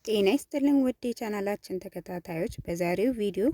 ጤና ይስጥልን ውድ የቻናላችን ተከታታዮች፣ በዛሬው ቪዲዮ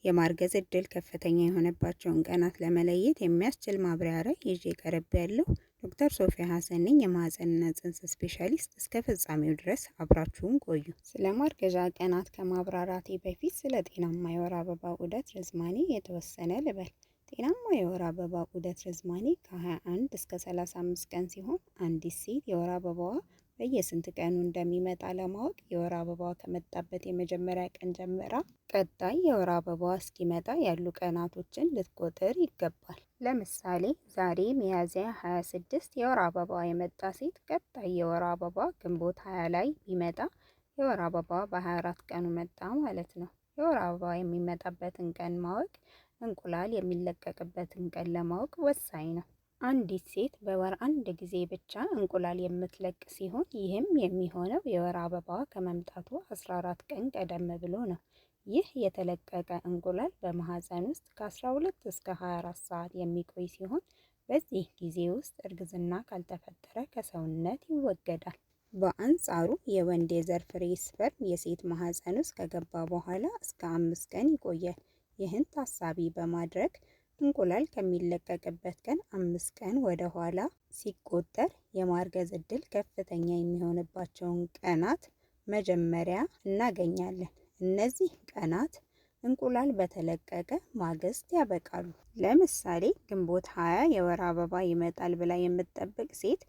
የማርገዝ እድል ከፍተኛ የሆነባቸውን ቀናት ለመለየት የሚያስችል ማብራሪያ ይዤ ቀርብ ያለው ዶክተር ሶፊያ ሀሰን ነኝ፣ የማህፀንና ጽንስ ስፔሻሊስት። እስከ ፍጻሜው ድረስ አብራችሁን ቆዩ። ስለ ማርገዣ ቀናት ከማብራራቴ በፊት ስለ ጤናማ የወር አበባ ዑደት ርዝማኔ የተወሰነ ልበል። ጤናማ የወር አበባ ዑደት ርዝማኔ ከ21 እስከ 35 ቀን ሲሆን አንዲት ሴት የወር አበባዋ በየስንት ቀኑ እንደሚመጣ ለማወቅ የወር አበባዋ ከመጣበት የመጀመሪያ ቀን ጀምራ ቀጣይ የወር አበባዋ እስኪመጣ ያሉ ቀናቶችን ልትቆጥር ይገባል። ለምሳሌ ዛሬ ሚያዝያ 26 የወር አበባዋ የመጣ ሴት ቀጣይ የወር አበባዋ ግንቦት 20 ላይ ቢመጣ የወር አበባዋ በ24 ቀኑ መጣ ማለት ነው። የወር አበባዋ የሚመጣበትን ቀን ማወቅ እንቁላል የሚለቀቅበትን ቀን ለማወቅ ወሳኝ ነው። አንዲት ሴት በወር አንድ ጊዜ ብቻ እንቁላል የምትለቅ ሲሆን ይህም የሚሆነው የወር አበባዋ ከመምጣቱ 14 ቀን ቀደም ብሎ ነው። ይህ የተለቀቀ እንቁላል በማህፀን ውስጥ ከ12 እስከ 24 ሰዓት የሚቆይ ሲሆን በዚህ ጊዜ ውስጥ እርግዝና ካልተፈጠረ ከሰውነት ይወገዳል። በአንጻሩ የወንድ የዘር ፍሬ ስፐርም የሴት ማህፀን ውስጥ ከገባ በኋላ እስከ 5 ቀን ይቆያል። ይህን ታሳቢ በማድረግ እንቁላል ከሚለቀቅበት ቀን 5 ቀን ወደ ኋላ ሲቆጠር የማርገዝ እድል ከፍተኛ የሚሆንባቸውን ቀናት መጀመሪያ እናገኛለን። እነዚህ ቀናት እንቁላል በተለቀቀ ማግስት ያበቃሉ። ለምሳሌ ግንቦት 20 የወር አበባ ይመጣል ብላ የምትጠብቅ ሴት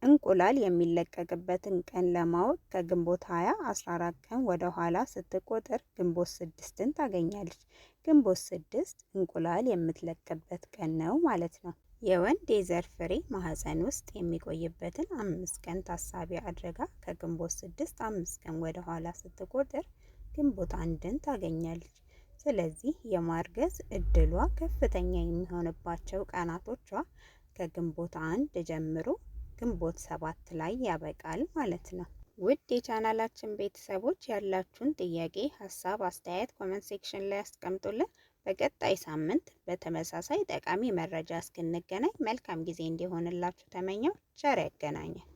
እንቁላል የሚለቀቅበትን ቀን ለማወቅ ከግንቦት 20 14 ቀን ወደ ኋላ ስትቆጥር ግንቦት 6ን ታገኛለች። ግንቦት 6 እንቁላል የምትለቅበት ቀን ነው ማለት ነው። የወንድ የዘር ፍሬ ማህፀን ውስጥ የሚቆይበትን 5 ቀን ታሳቢ አድርጋ ከግንቦት 6 5 ቀን ወደ ኋላ ስትቆጥር ግንቦት 1ን ታገኛለች። ስለዚህ የማርገዝ እድሏ ከፍተኛ የሚሆንባቸው ቀናቶቿ ከግንቦት 1 ጀምሮ ግንቦት 7 ላይ ያበቃል ማለት ነው። ውድ የቻናላችን ቤተሰቦች ያላችሁን ጥያቄ፣ ሀሳብ፣ አስተያየት ኮሜንት ሴክሽን ላይ አስቀምጡልን። በቀጣይ ሳምንት በተመሳሳይ ጠቃሚ መረጃ እስክንገናኝ መልካም ጊዜ እንዲሆንላችሁ ተመኘው። ቸር ያገናኘን።